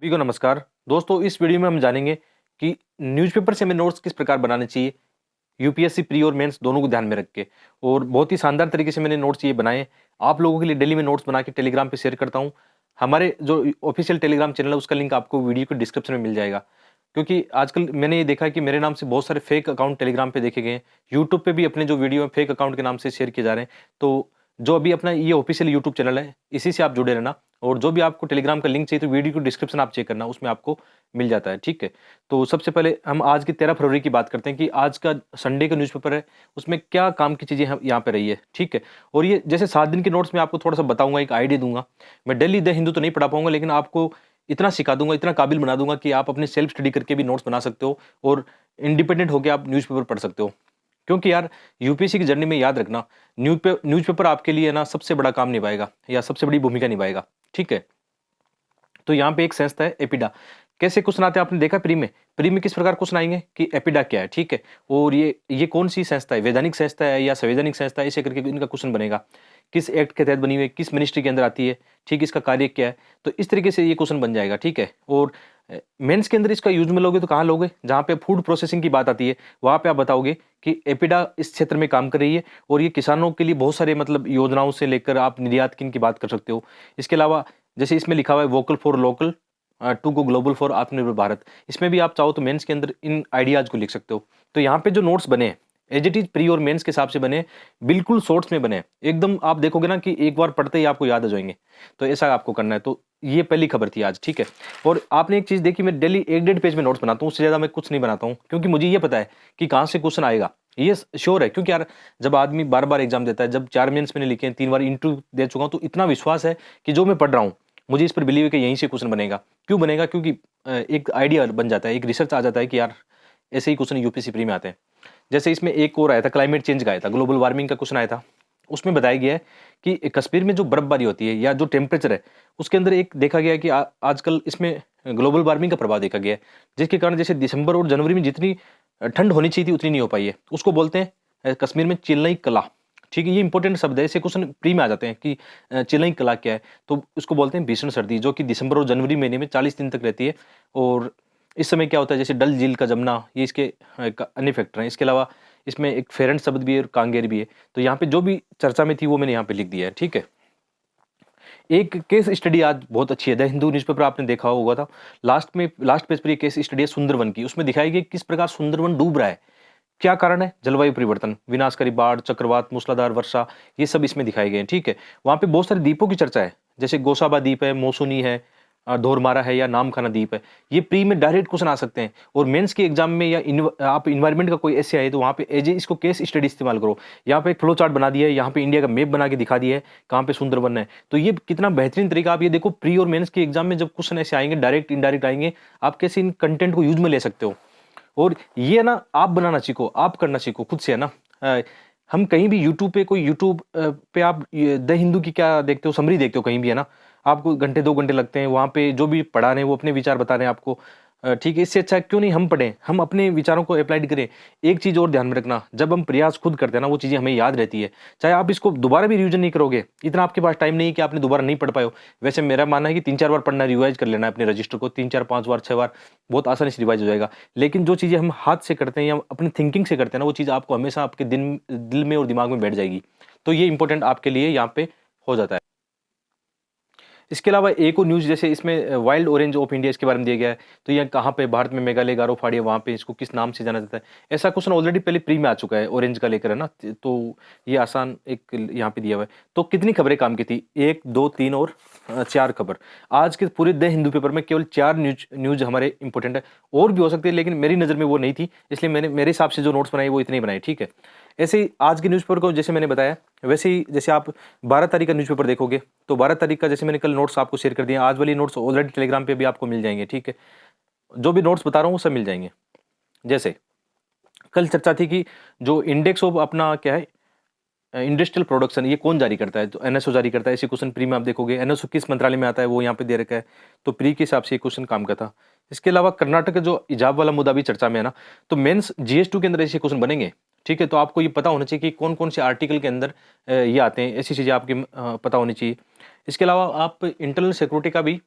सभी को नमस्कार। दोस्तों, इस वीडियो में हम जानेंगे कि न्यूज़पेपर से हमें नोट्स किस प्रकार बनाने चाहिए, यूपीएससी प्री और मेंस दोनों को ध्यान में रख के। और बहुत ही शानदार तरीके से मैंने नोट्स ये बनाए। आप लोगों के लिए डेली में नोट्स बना के टेलीग्राम पे शेयर करता हूँ। हमारे जो ऑफिशियल टेलीग्राम चैनल है उसका लिंक आपको वीडियो के डिस्क्रिप्शन में मिल जाएगा। क्योंकि आजकल मैंने ये देखा है कि मेरे नाम से बहुत सारे फेक अकाउंट टेलीग्राम पे देखे गए हैं। यूट्यूब पे भी अपने जो वीडियो है फेक अकाउंट के नाम से शेयर किए जा रहे हैं। तो जो अभी अपना ये ऑफिशियल यूट्यूब चैनल है, इसी से आप जुड़े रहना। और जो भी आपको टेलीग्राम का लिंक चाहिए तो वीडियो को डिस्क्रिप्शन आप चेक करना, उसमें आपको मिल जाता है, ठीक है। तो सबसे पहले हम आज की 13 फरवरी की बात करते हैं कि आज का संडे का न्यूज़पेपर है, उसमें क्या काम की चीज़ें हम यहाँ पे रही है, ठीक है। और ये जैसे 7 दिन के नोट्स में आपको थोड़ा सा बताऊंगा, एक आइडिया दूंगा। मैं डेली द हिंदू तो नहीं पढ़ा पाऊंगा, लेकिन आपको इतना सिखा दूंगा, इतना काबिल बना दूंगा कि आप अपने सेल्फ स्टडी करके भी नोट्स बना सकते हो और इंडिपेंडेंट होकर आप न्यूज़पेपर पढ़ सकते हो। क्योंकि यार, यूपीएससी की जर्नी में याद रखना, न्यूज़पेपर आपके लिए ना सबसे बड़ा काम निभाएगा या सबसे बड़ी भूमिका निभाएगा, ठीक है। तो यहाँ पे एक संस्था है एपिडा। कैसे क्वेश्चन आते हैं आपने देखा प्री में किस प्रकार क्वेश्चन आएंगे कि एपिडा क्या है, ठीक है। और ये कौन सी संस्था है, वैधानिक संस्था है या संवैधानिक संस्था है, ऐसे करके इनका क्वेश्चन बनेगा। किस एक्ट के तहत बनी हुई है, किस मिनिस्ट्री के अंदर आती है, ठीक, इसका कार्य क्या है। तो इस तरीके से ये क्वेश्चन बन जाएगा, ठीक है। और मेंस के अंदर इसका यूज में लोगे तो कहाँ लोगे, जहाँ पे फूड प्रोसेसिंग की बात आती है वहां पे आप बताओगे कि एपिडा इस क्षेत्र में काम कर रही है और ये किसानों के लिए बहुत सारे मतलब योजनाओं से लेकर आप निर्यात की इनकी बात कर सकते हो। इसके अलावा जैसे इसमें लिखा हुआ है vocal for local to go global for आत्मनिर्भर भारत, इसमें भी आप चाहो तो मेंस के अंदर इन आइडियाज को लिख सकते हो। तो यहाँ पे जो नोट्स बने हैं एज इट इज प्री और मेंस के हिसाब से बने, बिल्कुल शॉर्ट्स में बने, एकदम आप देखोगे ना कि एक बार पढ़ते ही आपको याद आ जाएंगे। तो ऐसा आपको करना है। तो ये पहली खबर थी आज, ठीक है। और आपने एक चीज देखी, मैं डेली 1-1.5 पेज में नोट्स बनाता हूँ, उससे ज्यादा मैं कुछ नहीं बनाता हूँ, क्योंकि मुझे ये पता है कि कहाँ से क्वेश्चन आएगा। ये श्योर है, क्योंकि यार जब आदमी बार बार एग्जाम देता है, जब 4 मेंस मैंने लिखे हैं, 3 बार इंटरव्यू दे चुका हूँ, तो इतना विश्वास है कि जो मैं पढ़ रहा हूँ मुझे इस पर बिलीव है कि यहीं से क्वेश्चन बनेगा। क्यों बनेगा? क्योंकि एक आइडिया बन जाता है, एक रिसर्च आ जाता है कि यार ऐसे ही क्वेश्चन यूपीएससी प्री में आते हैं। जैसे इसमें एक और आया था, क्लाइमेट चेंज का आया था, ग्लोबल वार्मिंग का क्वेश्चन आया था। उसमें बताया गया है कि कश्मीर में जो बर्फबारी होती है या जो टेम्परेचर है, उसके अंदर एक देखा गया है कि आजकल इसमें ग्लोबल वार्मिंग का प्रभाव देखा गया है, जिसके कारण जैसे दिसंबर और जनवरी में जितनी ठंड होनी चाहिए थी उतनी नहीं हो पाई है। उसको बोलते हैं कश्मीर में चिल्लई कला, ठीक है। ये इंपॉर्टेंट शब्द है, ऐसे क्वेश्चन प्री में आ जाते हैं कि चिल्लई कला क्या है। तो उसको बोलते हैं भीषण सर्दी, जो कि दिसंबर और जनवरी महीने में 40 दिन तक रहती है। और इस समय क्या होता है, जैसे डल झील का जमना, ये इसके अन्य फैक्टर हैं। इसके अलावा इसमें एक फेरेंट शब्द भी है और कांगेर भी है। तो यहाँ पे जो भी चर्चा में थी वो मैंने यहाँ पे लिख दिया है, ठीक है। एक केस स्टडी आज बहुत अच्छी है, द हिंदू न्यूज़पेपर आपने देखा होगा था। लास्ट पेज पर ये केस स्टडी है सुंदरवन की। उसमें दिखाई गई किस प्रकार सुंदरवन डूब रहा है, क्या कारण है, जलवायु परिवर्तन, विनाशकारी बाढ़, चक्रवात, मूसलाधार वर्षा, ये सब इसमें दिखाए गए हैं, ठीक है। वहां पे बहुत सारे द्वीपों की चर्चा है, जैसे गोसाबा द्वीप है, मौसुनी है, धोरमारा है या नामखाना द्वीप है। ये प्री में डायरेक्ट क्वेश्चन आ सकते हैं। और मेंस के एग्जाम में या आप इन्वायरमेंट का कोई ऐसे आए तो वहां पे एज इसको केस स्टडी इस्तेमाल करो। यहाँ पे एक फ्लो चार्ट बना दिया है, यहाँ पे इंडिया का मैप बना के दिखा दिया है कहाँ पे सुंदरवन है। तो ये कितना बेहतरीन तरीका, आप ये देखो प्री और मेंस के एग्जाम में जब क्वेश्चन ऐसे आएंगे डायरेक्ट इनडायरेक्ट आएंगे, आप कैसे इन कंटेंट को यूज में ले सकते हो। और ये ना आप बनाना सीखो, आप करना सीखो खुद से, है ना। हम कहीं भी यूट्यूब पे कोई यूट्यूब पे आप द हिंदू की क्या देखते हो, समरी देखते हो कहीं भी, है ना। आपको घंटे 2 घंटे लगते हैं, वहाँ पे जो भी पढ़ा रहे हैं वो अपने विचार बता रहे हैं आपको, ठीक है। इससे अच्छा क्यों नहीं हम पढ़ें, हम अपने विचारों को अप्लाइड करें। एक चीज़ और ध्यान में रखना, जब हम प्रयास खुद करते हैं ना वो चीज़ें हमें याद रहती है। चाहे आप इसको दोबारा भी रिवीजन नहीं करोगे, इतना आपके पास टाइम नहीं है कि आपने दोबारा नहीं पढ़ पाए हो। वैसे मेरा मानना है कि 3-4 बार पढ़ना, रिवाइज कर लेना है अपने रजिस्टर को, 3-4-5 बार 6 बार, बहुत आसानी से रिवाइज हो जाएगा। लेकिन जो चीज़ें हम हाथ से करते हैं या अपनी थिंकिंग से करते हैं ना, वो चीज़ आपको हमेशा आपके दिल में और दिमाग में बैठ जाएगी। तो ये इंपॉर्टेंट आपके लिए यहाँ पे हो जाता है। इसके अलावा एक और न्यूज़, जैसे इसमें वाइल्ड ऑरेंज ऑफ इंडिया इसके बारे में दिया गया है। तो ये कहाँ पे भारत में मेघालय, गारो, फाड़िया, वहाँ पे इसको किस नाम से जाना जाता है। ऐसा क्वेश्चन ऑलरेडी पहले प्री में आ चुका है ऑरेंज का लेकर, है ना। तो ये आसान एक यहाँ पे दिया हुआ है। तो कितनी खबरें काम की थी, 1, 2, 3 और 4 खबर। आज के पूरे द हिंदू पेपर में केवल 4 न्यूज हमारे इंपॉर्टेंट है। और भी हो सकती है लेकिन मेरी नज़र में वो नहीं थी, इसलिए मैंने मेरे हिसाब से जो नोट्स बनाए वो इतने ही बनाए, ठीक है। ऐसे ही आज के न्यूज़पेपर को जैसे मैंने बताया, वैसे ही जैसे आप 12 तारीख का न्यूज़पेपर देखोगे तो 12 तारीख का जैसे मैंने कल नोट्स आपको शेयर कर दिए, आज वाली नोट्स ऑलरेडी टेलीग्राम पे भी आपको मिल जाएंगे, ठीक है। जो भी नोट्स बता रहा हूँ वो सब मिल जाएंगे। जैसे कल चर्चा थी कि जो इंडेक्स ऑफ अपना क्या है, इंडस्ट्रियल प्रोडक्शन, ये कौन जारी करता है, तो एनएसओ जारी करता है। इसी क्वेश्चन प्री में आप देखोगे, एनएसओ किस मंत्रालय में आता है वो यहाँ पे दे रखा है। तो प्री के हिसाब से ये क्वेश्चन काम का था। इसके अलावा कर्नाटक का जो इजाब वाला मुद्दा भी चर्चा में है ना, तो मेंस जीएस2 के अंदर ऐसे क्वेश्चन बनेंगे, ठीक है। तो आपको ये पता होना चाहिए कि कौन कौन से आर्टिकल के अंदर ये आते हैं, ऐसी चीज़ें आपकी पता होनी चाहिए। इसके अलावा आप इंटरनल सिक्योरिटी का भी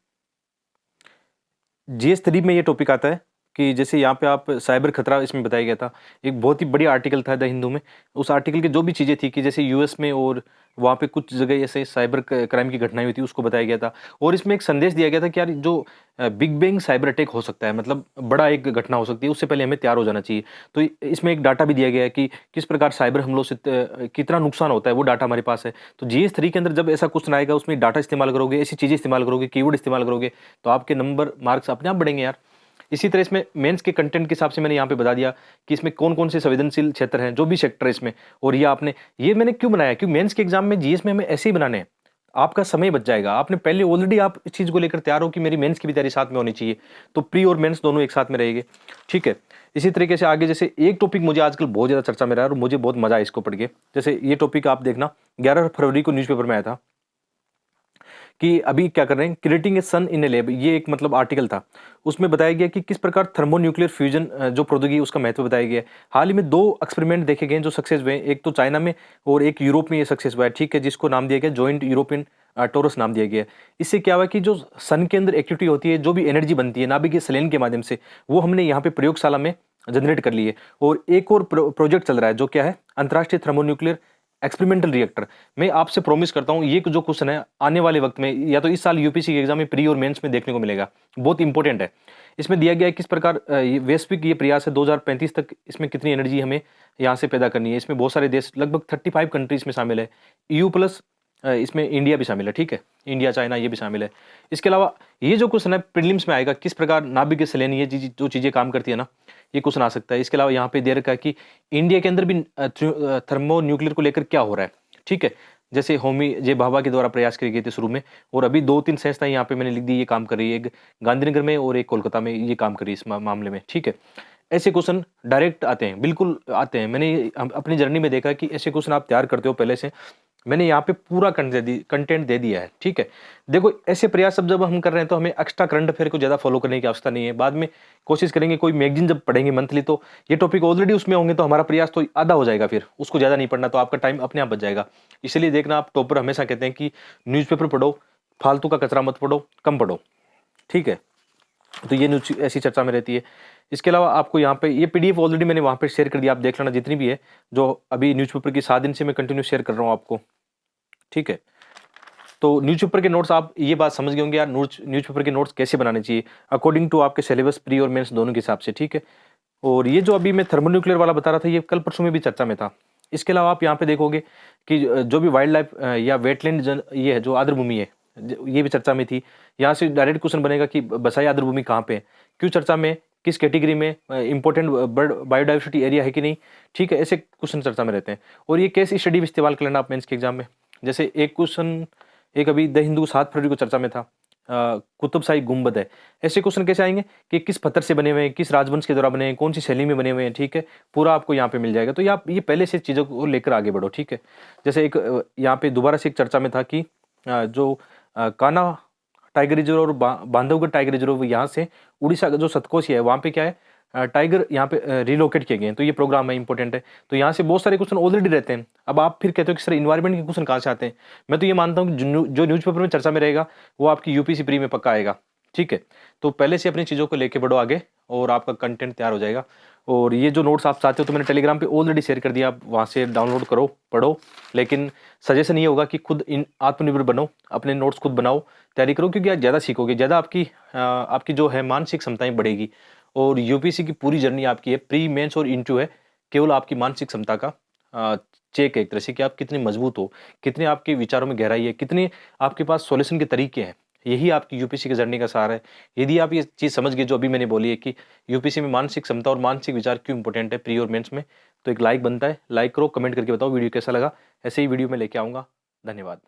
GS3 में ये टॉपिक आता है कि जैसे यहाँ पे आप साइबर खतरा इसमें बताया गया था। एक बहुत ही बढ़िया आर्टिकल था द हिंदू में। उस आर्टिकल की जो भी चीज़ें थी कि जैसे यूएस में और वहाँ पे कुछ जगह ऐसे साइबर क्राइम की घटनाएं हुई थी, उसको बताया गया था। और इसमें एक संदेश दिया गया था कि यार जो बिग बैंग साइबर अटैक हो सकता है, मतलब बड़ा एक घटना हो सकती है, उससे पहले हमें तैयार हो जाना चाहिए। तो इसमें एक डाटा भी दिया गया है कि किस प्रकार साइबर हमलों से कितना नुकसान होता है, वो डाटा हमारे पास है। तो GS3 के अंदर जब ऐसा क्वेश्चन आएगा, उसमें डाटा इस्तेमाल करोगे, ऐसी चीज़ें इस्तेमाल करोगे, कीवर्ड इस्तेमाल करोगे, तो आपके नंबर मार्क्स अपने आप बढ़ेंगे यार। इसी तरह इसमें मेंस के कंटेंट के हिसाब से मैंने यहाँ पे बता दिया कि इसमें कौन-कौन से संवेदनशील क्षेत्र हैं, जो भी सेक्टर है इसमें। और ये मैंने क्यों बनाया, क्योंकि मेंस के एग्जाम में जीएस में हमें ऐसे ही बनाने हैं। आपका समय बच जाएगा। आपने पहले ऑलरेडी आप इस चीज़ को लेकर तैयार हो कि मेरी मेंस की भी तैयारी साथ में होनी चाहिए। तो प्री और मेंस दोनों एक साथ में रहेंगे, ठीक है। इसी तरीके से आगे जैसे एक टॉपिक मुझे आजकल बहुत ज़्यादा चर्चा में रहा है और मुझे बहुत मज़ा आया इसको पढ़ के। जैसे ये टॉपिक आप देखना, 11 फरवरी को न्यूज़पेपर में आया था कि अभी क्या कर रहे हैं, creating a sun in A lab, ये एक मतलब आर्टिकल था। उसमें बताया गया कि किस प्रकार थर्मोन्यूक्लियर फ्यूजन जो प्रौद्योगिकी उसका महत्व बताया गया है। हाल ही में 2 एक्सपेरिमेंट देखे गए हैं जो सक्सेस हुए हैं। एक तो चाइना में और एक यूरोप में ये सक्सेस हुआ है, ठीक है, जिसको नाम दिया गया जॉइंट यूरोपियन टोरस नाम दिया गया है। इससे क्या हुआ कि जो सन के अंदर एक्टिविटी होती है, जो भी एनर्जी बनती है नाभिकीय संलयन के माध्यम से, वो हमने यहाँ पे प्रयोगशाला में जनरेट कर ली है। और एक और प्रोजेक्ट चल रहा है जो क्या है, अंतर्राष्ट्रीय थर्मोन्यूक्लियर एक्सपेरिमेंटल रिएक्टर। मैं आपसे प्रॉमिस करता हूं ये जो क्वेश्चन है आने वाले वक्त में या तो इस साल यूपीएससी के एग्जाम में प्री और मेंस में देखने को मिलेगा। बहुत इंपॉर्टेंट है। इसमें दिया गया है किस प्रकार वैश्विक ये प्रयास है 2035 तक इसमें कितनी एनर्जी हमें यहाँ से पैदा करनी है। इसमें बहुत सारे देश, लगभग 35 कंट्रीज में शामिल है। EU प्लस इसमें इंडिया भी शामिल है, ठीक है, इंडिया चाइना ये भी शामिल है। इसके अलावा ये जो क्वेश्चन है प्रीलिम्स में आएगा, किस प्रकार नाभिकीय संलयन ये जो चीजें काम करती है ना, ये क्वेश्चन आ सकता है। इसके अलावा यहाँ पे दे रखा है कि इंडिया के अंदर भी थर्मो न्यूक्लियर को लेकर क्या हो रहा है, ठीक है। जैसे होमी जे भाभा के द्वारा प्रयास किए गए थे शुरू में, और अभी 2-3 संस्थाएं यहाँ पे मैंने लिख दी ये काम कर रही है। एक गांधीनगर में और एक कोलकाता में ये काम कर रही है इस मामले में, ठीक है। ऐसे क्वेश्चन डायरेक्ट आते हैं, बिल्कुल आते हैं। मैंने अपनी जर्नी में देखा कि ऐसे क्वेश्चन आप तैयार करते हो पहले से। मैंने यहाँ पे पूरा कंटेंट दे दिया है, ठीक है। देखो ऐसे प्रयास सब जब हम कर रहे हैं तो हमें एक्स्ट्रा करंट अफेयर को ज़्यादा फॉलो करने की आवश्यकता नहीं है। बाद में कोशिश करेंगे, कोई मैगजीन जब पढ़ेंगे मंथली तो ये टॉपिक ऑलरेडी उसमें होंगे, तो हमारा प्रयास तो आधा हो जाएगा, फिर उसको ज़्यादा नहीं पढ़ना, तो आपका टाइम अपने आप बच जाएगा। इसलिए देखना, आप टॉपर हमेशा कहते हैं कि न्यूज़पेपर पढ़ो, फालतू का कचरा मत पढ़ो, कम पढ़ो, ठीक है। तो ये न्यूज ऐसी चर्चा में रहती है। इसके अलावा आपको यहाँ पे ये PDF ऑलरेडी मैंने वहाँ पे शेयर कर दिया, आप देख लेना जितनी भी है, जो अभी न्यूज़पेपर की 7 दिन से मैं कंटिन्यू शेयर कर रहा हूँ आपको, ठीक है। तो न्यूज़पेपर के नोट्स आप ये बात समझ गए होंगे यार, न्यूज़पेपर के नोट्स कैसे बनाने चाहिए अकॉर्डिंग टू आपके सिलेबस, प्री और मेंस दोनों के हिसाब से, ठीक है। और ये जो अभी मैं थर्मोन्यूक्लियर वाला बता रहा था, ये कल परसों में भी चर्चा में था। इसके अलावा आप यहाँ पे देखोगे कि जो भी वाइल्ड लाइफ या वेटलैंड ये है, जो आर्द्रभूमि है, ये भी चर्चा में थी। यहाँ से डायरेक्ट क्वेश्चन बनेगा कि बसाई आर्द्रभूमि कहाँ पे है, क्यों चर्चा में, किस कैटेगरी में, इंपॉर्टेंट बर्ड बायोडाइवर्सिटी एरिया है कि नहीं, ठीक है। ऐसे क्वेश्चन चर्चा में रहते हैं। और ये केस स्टडी भी इस्तेमाल कर लेना आप मेंस के एग्जाम में। जैसे एक क्वेश्चन, एक अभी द हिंदू 7 फरवरी को चर्चा में था, कुतुबशाही गुंबद है। ऐसे क्वेश्चन कैसे आएंगे कि किस पत्थर से बने हुए हैं, किस राजवंश के द्वारा बने हैं, कौन सी शैली में बने हुए हैं, ठीक है। पूरा आपको यहाँ पे मिल जाएगा। तो आप ये पहले से चीज़ों को लेकर आगे बढ़ो, ठीक है। जैसे एक यहाँ पे दोबारा से एक चर्चा में था कि जो कान्हा टाइगर रिजर्व और बांधवगढ़ टाइगर रिजर्व, यहाँ से उड़ीसा का जो सतकोशी है वहाँ पे क्या है, टाइगर यहाँ पे रिलोकेट किए गए हैं। तो ये प्रोग्राम है, इंपॉर्टेंट है। तो यहाँ से बहुत सारे क्वेश्चन ऑलरेडी रहते हैं। अब आप फिर कहते हो कि सर इन्वायरमेंट के क्वेश्चन कहाँ से आते हैं। मैं तो ये मानता हूँ कि जो न्यूज़पेपर में चर्चा में रहेगा वो आपकी यूपीएससी प्री में पक्का आएगा, ठीक है। तो पहले से अपनी चीज़ों को लेके बढ़ो आगे और आपका कंटेंट तैयार हो जाएगा। और ये जो नोट्स आप चाहते हो तो मैंने टेलीग्राम पे ऑलरेडी शेयर कर दिया, आप वहाँ से डाउनलोड करो, पढ़ो। लेकिन सजेशन ये होगा कि खुद आत्मनिर्भर बनो, अपने नोट्स खुद बनाओ, तैयारी करो, क्योंकि आप ज़्यादा सीखोगे, ज़्यादा आपकी जो है मानसिक क्षमताएं बढ़ेगी। और यूपीएससी की पूरी जर्नी आपकी है, प्री मेंस और इंटरव्यू है, केवल आपकी मानसिक क्षमता का चेक है एक तरह से कि आप कितने मजबूत हो, कितने आपके विचारों में गहराई है, कितने आपके पास सॉल्यूशन के तरीके हैं। यही आपकी यूपीएससी की जर्नी का सार है। यदि आप ये चीज़ समझ गए जो अभी मैंने बोली है कि यूपीएससी में मानसिक क्षमता और मानसिक विचार क्यों इंपॉर्टेंट है प्री और मेंस में, तो एक लाइक बनता है। लाइक करो, कमेंट करके बताओ वीडियो कैसा लगा। ऐसे ही वीडियो में लेके आऊँगा। धन्यवाद।